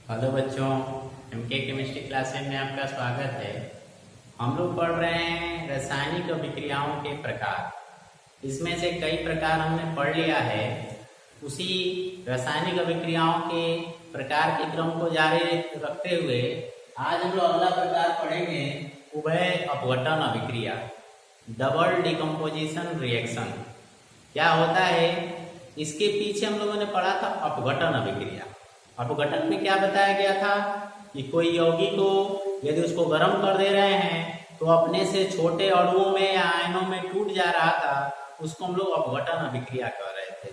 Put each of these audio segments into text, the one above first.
Hello बच्चों, MK chemistry classes में आपका स्वागत है। हम लोग पढ़ रहे हैं रासायनिक अभिक्रियाओं के प्रकार। इसमें से कई प्रकार हमने पढ़ लिया है। उसी रासायनिक अभिक्रियाओं के प्रकार के क्रम को जारी रखते हुए आज हम लोग अगला प्रकार पढ़ेंगे, उभय अपघटन अभिक्रिया, डबल डिकम्पोजिशन रिएक्शन। क्या होता है, इसके पीछे हम लोगों ने पढ़ा था अपघटन अभिक्रिया। अपघटन में क्या बताया गया था कि कोई यौगिक को यदि उसको गर्म कर दे रहे हैं तो अपने से छोटे अणुओं में या आयनों में टूट जा रहा था, उसको हम लोग अपघटन अभिक्रिया कह रहे थे।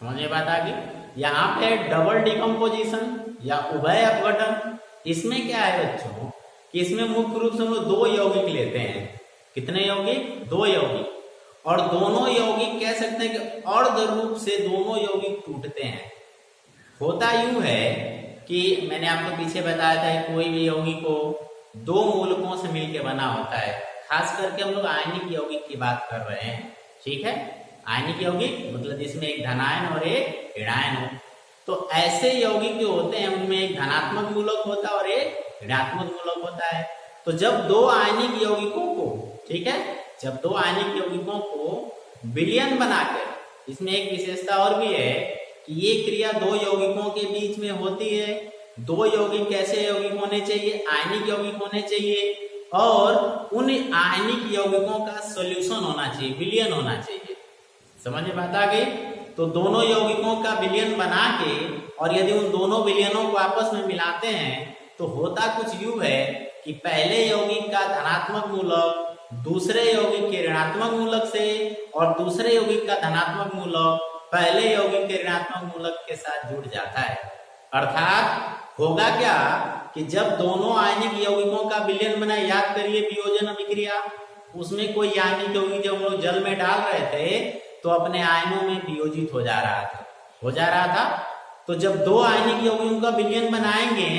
समझ में बात आ गई। यहाँ पे डबल डिकम्पोजिशन या उभय अपघटन, इसमें क्या है बच्चों कि इसमें मुख्य रूप से हम लोग दो यौगिक लेते हैं। कितने यौगिक? दो यौगिक। और दोनों यौगिक कह सकते हैं कि अर्ध रूप से दोनों यौगिक टूटते हैं। होता यूं है कि मैंने आपको पीछे बताया था कि कोई भी यौगिक को दो मूलकों से मिलकर बना होता है। खास करके हम लोग आयनिक यौगिक की बात कर रहे हैं, ठीक है। आयनिक यौगिक मतलब जिसमें एक धनायन और एक ऋणायन हो। तो ऐसे यौगिक जो होते हैं उनमें एक धनात्मक मूलक होता है और एक ऋणात्मक मूलक होता है। तो जब दो आयनिक यौगिकों को, ठीक है, जब दो आयनिक यौगिकों को विलयन बनाकर, इसमें एक विशेषता और भी है कि ये क्रिया दो यौगिकों के बीच में होती है। दो यौगिक कैसे यौगिक होने चाहिए? आयनिक यौगिक होने चाहिए और उन आयनिक यौगिकों का सॉल्यूशन होना चाहिए, विलयन होना चाहिए। समझ में बात आ गई। तो दोनों यौगिकों का विलयन बना के और यदि उन दोनों विलयनों को आपस में मिलाते हैं तो होता कुछ यूं है कि पहले यौगिक का धनात्मक मूलक दूसरे यौगिक के ऋणात्मक मूलक से और दूसरे यौगिक का धनात्मक मूलक पहले यौगिक के ऋणात्मक मूलक के साथ जुड़ जाता है। अर्थात होगा क्या कि जब दोनों आयनिक यौगिकों का विलयन बना, याद करिए वियोजन अभिक्रिया, उसमें कोई आयनिक यौगिक जब हम लोग जल में डाल रहे थे तो अपने आयनों में वियोजित हो जा रहा था। तो जब दो आयनिक यौगिकों का विलयन बनाएंगे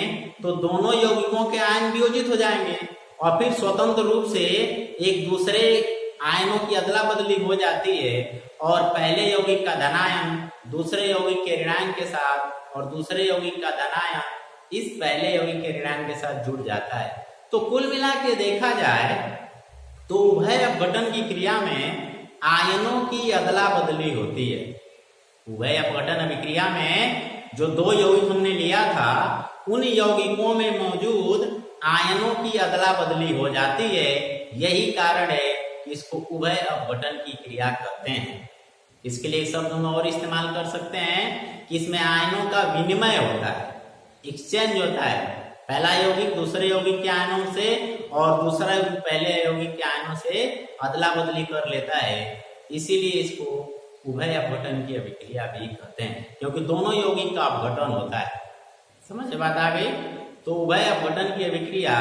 तो दोनों यौगिकों के आयन वियोजित हो जाएंगे और फिर स्वतंत्र रूप से एक दूसरे आयनों की अदला बदली हो जाती है और पहले यौगिक का धनायन दूसरे यौगिक के ऋणायन के साथ और दूसरे यौगिक का धनायन इस पहले यौगिक के ऋणायन के साथ जुड़ जाता है। तो कुल मिला के देखा जाए तो उभय अपघटन की क्रिया में आयनों की अदला बदली होती है। उभय अपघटन अभिक्रिया में जो दो यौगिक हमने लिया था उन यौगिकों में मौजूद आयनों की अदला बदली हो जाती है। यही कारण है इसको उभय अपघटन की क्रिया कहते हैं। इसके लिए शब्द हम और इस्तेमाल कर सकते हैं कि इसमें आयनों का विनिमय होता है, एक्सचेंज होता है। पहला यौगिक दूसरे यौगिक के आयनों से और दूसरा यौगिक पहले यौगिक के आयनों से अदला बदली कर लेता है। इसीलिए इसको उभय अपघटन की अभिक्रिया भी कहते हैं, क्योंकि दोनों यौगिक का अपघटन होता है। समझ में बात आ गई। तो उभय अपघटन की अभिक्रिया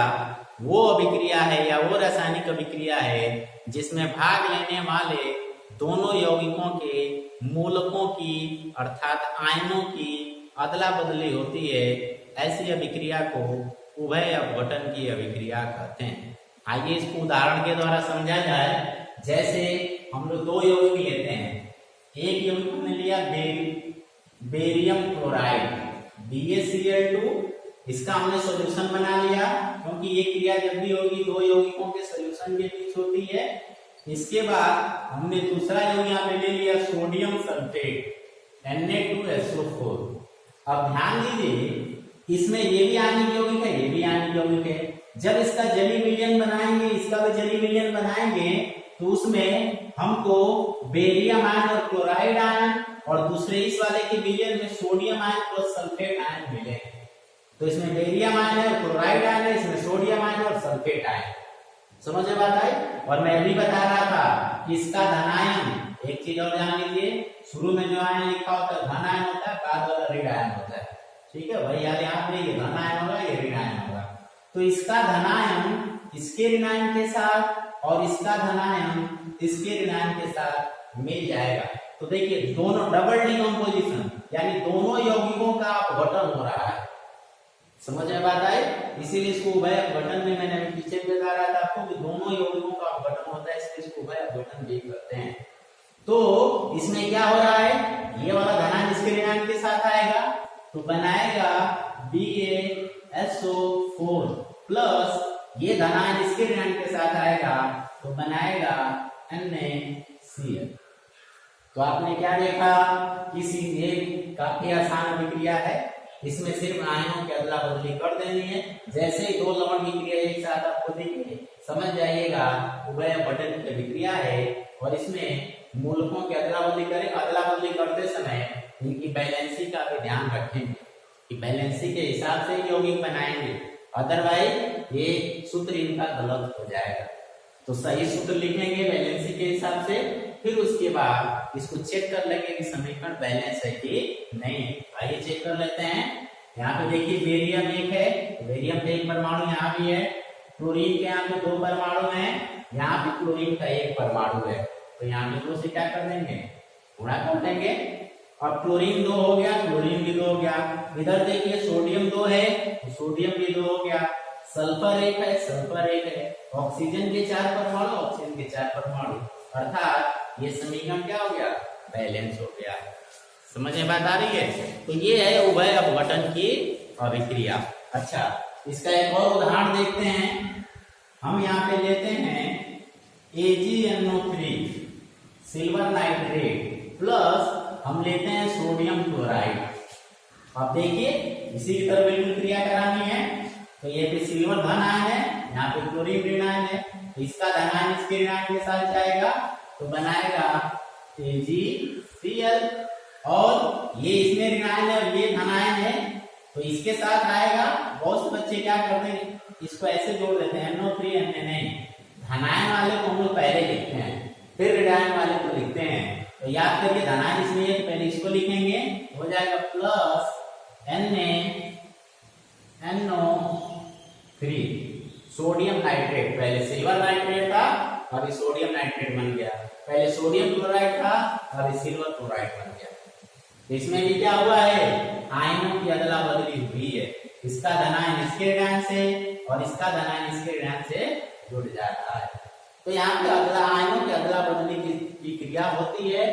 वो अभिक्रिया है या वो रासायनिक अभिक्रिया है जिसमें भाग लेने वाले दोनों यौगिकों के मूलकों की अर्थात आयनों की अदला बदली होती है। ऐसी अभिक्रिया को उभय अपघटन की अभिक्रिया कहते हैं। आइए इसको उदाहरण के द्वारा समझा जाए। जैसे हम लोग दो यौगिक लेते हैं। एक यौगिक हमने लिया बेरियम क्लोराइड BaCl2, इसका हमने सॉल्यूशन बना लिया, क्योंकि ये क्रिया जब भी होगी दो यौगिकों के सॉल्यूशन के बीच होती है। इसके बाद हमने दूसरा यौगिक यहाँ पे ले लिया सोडियम सल्फेट Na2SO4। अब ध्यान दीजिए इसमें ये भी आयनिक यौगिक है, ये भी आयनिक यौगिक है। जब इसका जलीय विलयन बनाएंगे, इसका भी जलीय विलयन बनाएंगे तो उसमें हमको बेरियम आयन और क्लोराइड आयन और दूसरे इस वाले के विलयन में sodium ion plus sulphate ion मिले। तो इसमें बेरियम आयन है, क्लोराइड आयन है, इसमें सोडियम आयन और सल्फेट आयन। समझ में बात आई। और मैं भी बता रहा था कि इसका धनायन, एक चीज और जान लीजिए, शुरू में जो आयन लिखा होता है धनायन होता है, बाद वाला ऋण आयन होता है, ठीक है। वही याद यहाँ पे ये धनायन होगा, ये ऋण आयन होगा। तो इसका धनायन इसके ऋणायन के साथ और इसका धनायन इसके ऋणायन के साथ मिल जाएगा। तो देखिए दोनों डबल डिकम्पोजिशन यानी दोनों यौगिकों का अपघटन हो रहा है। समझ में बात आई। इसीलिए इसको उभय अपघटन में मैंने पीछे बता रहा था आपको कि दोनों यौगिकों का अपघटन होता है, इसलिए इसको उभय अपघटन भी करते हैं। तो इसमें क्या हो रहा है, ये वाला धनायन इसके ऋणायन के साथ आएगा तो बनाएगा BaSO4 प्लस ये धनायन इसके ऋणायन के साथ आएगा तो बनाएगा NaCl। तो आपने क्या देखा कि ये काफी आसान अभिक्रिया है, इसमें सिर्फ आयनों की अदला बदली कर देनी है। जैसे ही दो लवण की क्रिया एक साथ आपको दिखे समझ जाइएगा उभयपठन की अभिक्रिया है, और इसमें मूलकों की अदला बदली करें। अदला बदली करते समय इनकी बैलेंसी का भी ध्यान रखेंगे कि बैलेंसी के हिसाब से यौगिक बनाएंगे, अदरवाइज ये सूत्र इनका गलत हो जाएगा। तो सही सूत्र लिखेंगे बैलेंसी के हिसाब से, फिर उसके बाद इसको चेक कर लेंगे कि समीकरण बैलेंस है कि नहीं। आइए चेक कर लेते हैं। यहाँ पे देखिए बेरियम 1 है, बेरियम का 1 परमाणु यहाँ भी है, क्लोरीन के यहाँ पे 2 परमाणु हैं, यहाँ पे क्लोरीन का 1 परमाणु है। तो यहाँ पे 2 से क्या कर देंगे, गुणा कर देंगे। अब क्लोरीन 2 हो गया, क्लोरीन भी 2 हो गया। इधर देखिए सोडियम 2 है तो सोडियम भी 2 हो गया। सल्फर 1 है, सल्फर 1 है। ऑक्सीजन के 4 परमाणु, ऑक्सीजन के 4 परमाणु, अर्थात ये समीकरण क्या हो गया, बैलेंस हो गया। समझ में बात आ रही है। तो ये है उभय अपघटन की अभिक्रिया। अच्छा, इसका एक और उदाहरण देखते हैं। हम यहाँ पे लेते हैं AgNO3 सिल्वर नाइट्रेट प्लस हम लेते हैं सोडियम क्लोराइड। अब देखिए इसी की तरह बिल्कुल क्रिया करानी है। तो ये पे सिल्वर धन आयन है, यहाँ पे क्लोरीन ऋण आयन है, तो इसका धन आयन इसके ऋण आयन के साथ जाएगा तो बनाएगा AgCl, और ये इसमें ऋण आयन है और ये धन आयन है तो इसके साथ आएगा। बहुत से बच्चे क्या करते हैं, इसको ऐसे जोड़ देते हैं NO3 Na, नहीं, धनायन वाले को हम लोग पहले लिखते हैं फिर ऋणायन वाले को लिखते हैं। तो याद करिए धनायन इसमें है तो पहले इसको लिखेंगे, हो जाएगा प्लस NaNO3 सोडियम नाइट्रेट। पहले सिल्वर नाइट्रेट था अभी सोडियम नाइट्रेट बन गया, पहले सोडियम क्लोराइड था अभी सिल्वर क्लोराइड बन गया। इसमें भी क्या हुआ है, आयनों की अदला बदली हुई है। इसका धनायन इसके ऋणायन से और इसका धनायन इसके ऋणायन से जुड़ जाता है। तो यहाँ पे अदला आयनों की अदला बदली की क्रिया होती है,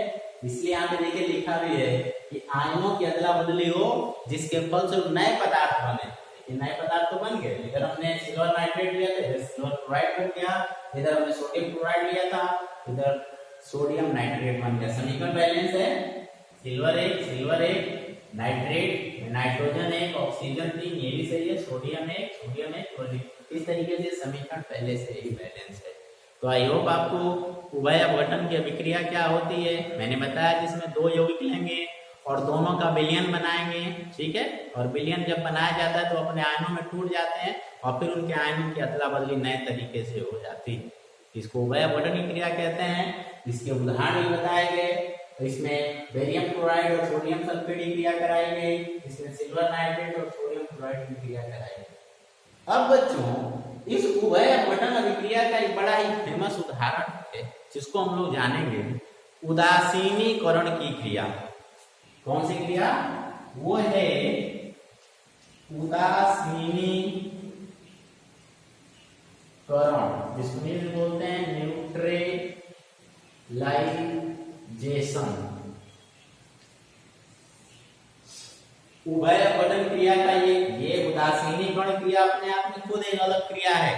इसलिए यहाँ पे देखिए लिखा भी है कि आयनों की अदला बदली हो जिसके फलस्वरूप नए पदार्थ बने। नए पदार्थ तो बन गए, इधर हमने सिल्वर नाइट्रेट लिया था, इधर सिल्वर क्लोराइड बन गया, इधर हमने सोडियम क्लोराइड लिया था, इधर सोडियम नाइट्रेट बन गया। समीकरण बैलेंस है, सिल्वर 1 नाइट्रेट नाइट्रोजन 1 ऑक्सीजन 3, ये भी सही है, सोडियम 1 क्लोरीन। इस तरीके से समीकरण पहले से ही बैलेंस है। तो आई होप आपको उभय अपघटन की अभिक्रिया क्या होती है मैंने बताया, जिसमें 2 यौगिक लेंगे और दोनों का विलयन बनाएंगे, ठीक है। और विलयन जब बनाया जाता है तो अपने आयनों में टूट जाते हैं और फिर उनके आयनों की अदला बदली नए तरीके से हो जाती है। इसको उभय अपघटन की क्रिया कहते हैं। इसके उदाहरण भी बताए गए। तो इसमें बेरियम क्लोराइड और सोडियम सल्फेट की क्रिया कराई गई, इसमें सिल्वर नाइट्रेट और सोडियम क्लोराइड की क्रिया कराई गई। अब बच्चों इस उभय अपघटन अभिक्रिया का एक बड़ा ही फेमस उदाहरण है जिसको हम लोग जानेंगे, उदासीनीकरण की क्रिया। कौन सी क्रिया, वो है उदासीनीकरण, जिसको बोलते हैं न्यूट्रलाइजेशन। उभय अपघटन क्रिया का ये उदासीनीकरण क्रिया अपने आप में खुद एक अलग क्रिया है,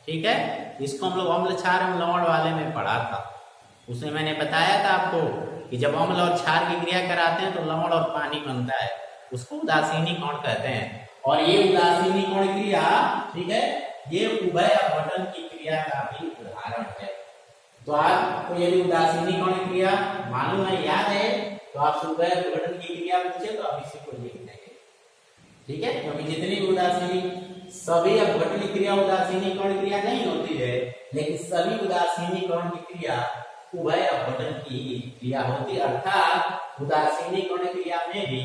ठीक है। इसको हम लोग अम्ल क्षार एवं लवण वाले में पढ़ा था। उसमें मैंने बताया था आपको कि जब अम्ल और क्षार की क्रिया कराते हैं तो लवण और पानी बनता है, उसको उदासीनीकरण कहते हैं। और ये उदासीनीकरण क्रिया, ठीक है, ये उभय अपघटन की क्रिया का भी उदाहरण है। तो आपको यदि उदासीनीकरण क्रिया मालूम है, याद है, तो आप उभय अपघटन की क्रिया पूछे तो आप इसी को लिख देंगे, ठीक है। क्योंकि जितनी उदासीनी सभी अपघटन क्रिया उदासीनीकरण क्रिया नहीं होती है, लेकिन सभी उदासीनीकरण की क्रिया उभय अपघटन की क्रिया होती है। अर्थात उदासीनीकरण क्रिया में भी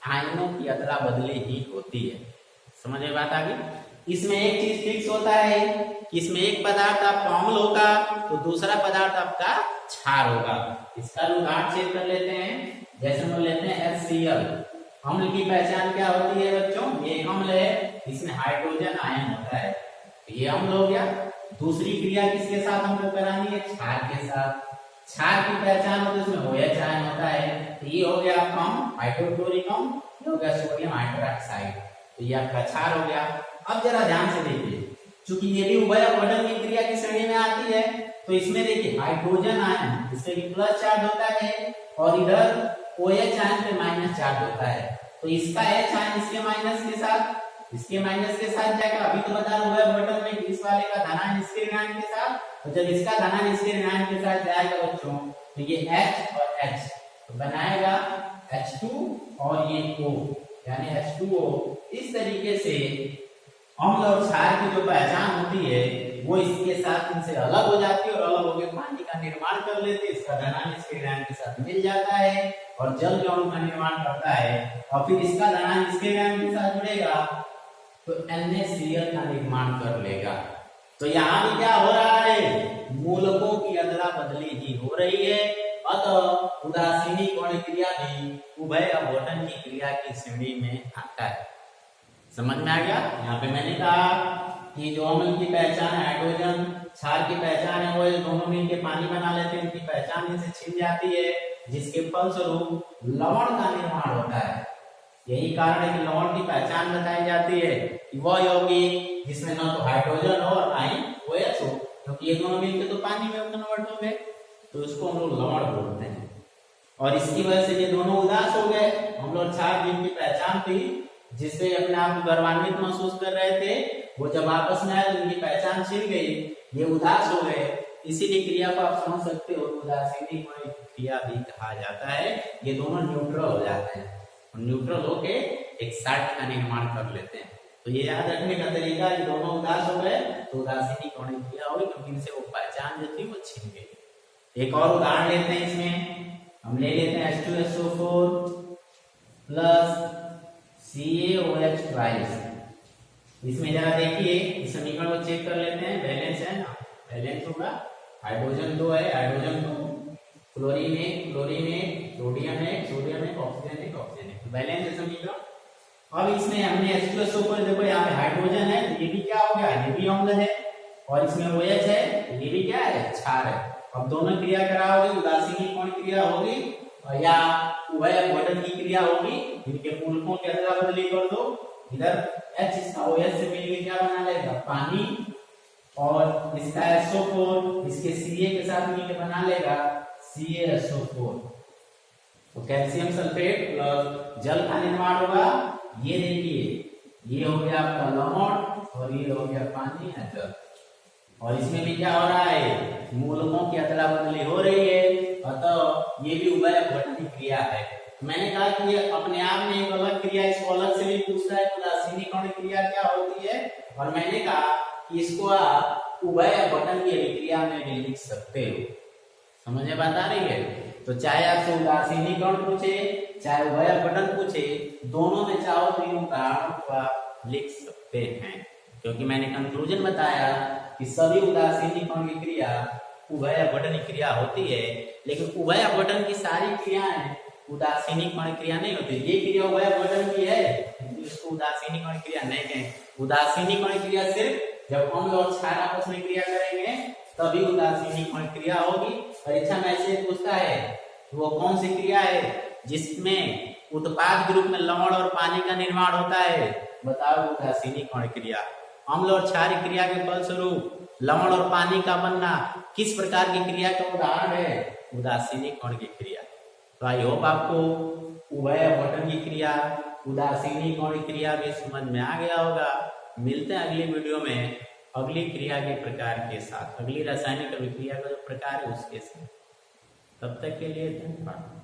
आयनों की अदला बदली ही होती है। समझ में बात आ गई। इसमें एक चीज फिक्स होता है कि इसमें एक पदार्थ आपका अम्ल होगा तो दूसरा पदार्थ आपका क्षार होगा। इसका उदाहरण चेक कर लेते हैं। जैसे हम लेते हैं HCl, अम्ल की पहचान क्या होती है बच्चों, ये अम्ल है, इसमें हाइड्रोजन आयन होता है, ये अम्ल हो गया। दूसरी क्रिया किसके साथ हमको करानी है, क्षार के साथ। क्षार की पहचान होती है, इसमें OH आयन होता है, तो ये हो गया अम्ल, हाइड्रोक्लोरिक अम्ल, ये हो गया सोडियम हाइड्रोक्साइड। तो ये आपका क्षार हो गया। अब जरा ध्यान से देखिए, चूंकि ये भी उभय अपवर्तन की क्रिया की श्रेणी में आती है, तो इसमें देखिए हाइड्रोजन आयन जिससे कि प्लस चार्ज होता है और इधर OH आयन पे माइनस चार्ज होता है, तो इसका H आयन इसके माइनस के साथ जाएगा। अभी तो बता उभय अपवर्तन में इस वाले का धनायन इसके ऋणायन के साथ, तो जब इसका धनायन इसके ऋणायन के साथ जाएगा बच्चों, तो ये H और H तो बनाएगा H2 और ये O यानी H2O। इस तरीके से अम्ल और क्षार की जो पहचान होती है वो इसके साथ इनसे अलग हो जाती है और अलग होकर पानी का निर्माण कर लेते हैं। इसका धनायन इसके ऋणायन के साथ मिल जाता है और जल के अणु का निर्माण करता है, और फिर इसका धनायन इसके ऋणायन के साथ जुड़ेगा तो NaCl का निर्माण कर लेगा। तो यहाँ भी क्या हो रहा है, मूलकों की अदला बदली ही हो रही है। अतः उदासीनीकरण क्रिया भी उभय अपवर्तन की क्रिया की श्रेणी में आता है। समझ में आ गया। यहाँ पे मैंने कहा कि जो अम्ल की पहचान है हाइड्रोजन, क्षार की पहचान है OH, दोनों मिलकर पानी बना लेते हैं, इनकी पहचान इनसे छिन जाती है, जिसके फलस्वरूप लवण का निर्माण होता है। यही कारण है कि लवण की पहचान बताई जाती है कि वह यौगिक जिसमें न तो हाइड्रोजन हो और न ही OH हो, क्योंकि ये दोनों मिलकर तो पानी में कन्वर्ट हो गए, तो उसको हम लोग लवण बोलते हैं। और इसकी वजह से ये दोनों उदास हो गए। हम लोग क्षार जिनकी पहचान थी, जिससे अपने आप को गर्वान्वित महसूस कर रहे थे, वो जब आपस में आए तो इनकी पहचान छिन गई, ये उदास हो गए। इसीलिए क्रिया को आप समझ सकते हो उदासीनीकरण क्रिया भी कहा जाता है। ये दोनों न्यूट्रल हो जाते हैं और न्यूट्रल होके एक साल्ट का निर्माण कर लेते हैं। तो ये याद रखने का तरीका, ये दोनों उदास हो गए तो उदासीनीकरण क्रिया होगी, क्योंकि इनसे वो पहचान जो थी वो छिन गई। एक और उदाहरण लेते हैं, इसमें हम ले लेते हैं H2SO4 प्लस CaOH ट्वाइस। इसमें जरा देखिए इस समीकरण को चेक कर लेते हैं, बैलेंस है ना, बैलेंस होगा। हाइड्रोजन 2 है, hydrogen 2, chlorine 1, sodium 1, oxygen 1, balance है समीकरण। अब इसमें हमने H2SO4, देखो यहाँ पे हाइड्रोजन है, ये भी क्या हो गया, ये भी अम्ल है, और इसमें OH है, ये भी क्या है, क्षार है। अब दोनों क्रिया कराओगे, उदासीनीकरण क्रिया होगी या उभय अपवर्तन की क्रिया होगी। इनके मूलकों की अदला बदली कर दो, इधर H इसका OH से मिलकर क्या बना लेगा, पानी, और इसका SO4 इसके Ca के साथ मिलकर बना लेगा CaSO4। तो कैल्शियम सल्फेट प्लस जल का निर्माण होगा। ये देखिए ये हो गया आपका लवण और ये हो गया पानी या जल। और इसमें भी क्या हो रहा है, मूलकों की अदला बदली हो रही है, अतः ये भी उभय अपवर्तन की क्रिया है। मैंने कहा कि ये अपने आप में एक अलग क्रिया, इसको अलग से भी पूछता है उदासीनीकरण क्रिया क्या होती है, और मैंने कहा कि इसको आप उभय अपवर्तन की अभिक्रिया में भी लिख सकते हो। समझ में बात आ रही है। तो चाहे आपसे उदासीनीकरण पूछे चाहे उभय अपवर्तन पूछे, दोनों में चाहो तो इन उदाहरणों को आप लिख सकते हैं, क्योंकि मैंने कंक्लूजन बताया कि सभी उदासीनीकरण की क्रिया उभय अपवर्तन की क्रिया होती है, लेकिन उभय अपवर्तन की सारी क्रियाएं उदासीनीकरण क्रिया नहीं होती। ये क्रिया उभय अपवर्तन की है, इसको उदासीनीकरण क्रिया नहीं कहें। उदासीनीकरण क्रिया सिर्फ जब अम्ल और क्षार आपस में क्रिया करेंगे तभी उदासीनीकरण क्रिया होगी। परीक्षा में ऐसे पूछता है वो कौन सी क्रिया है जिसमें उत्पाद के रूप में लवण और पानी का निर्माण होता है, बताओ उदासीनीकरण क्रिया। अम्ल और क्षार क्रिया के फलस्वरूप लवण और पानी का बनना किस प्रकार की क्रिया का उदाहरण है, उदासीनीकरण की क्रिया। तो आई होप आपको उभय अपवर्तन की क्रिया, उदासीनीकरण क्रिया भी समझ में आ गया होगा। मिलते हैं अगली वीडियो में अगली क्रिया के प्रकार के साथ, अगली रासायनिक अभिक्रिया का जो प्रकार है उसके साथ। तब तक के लिए धन्यवाद।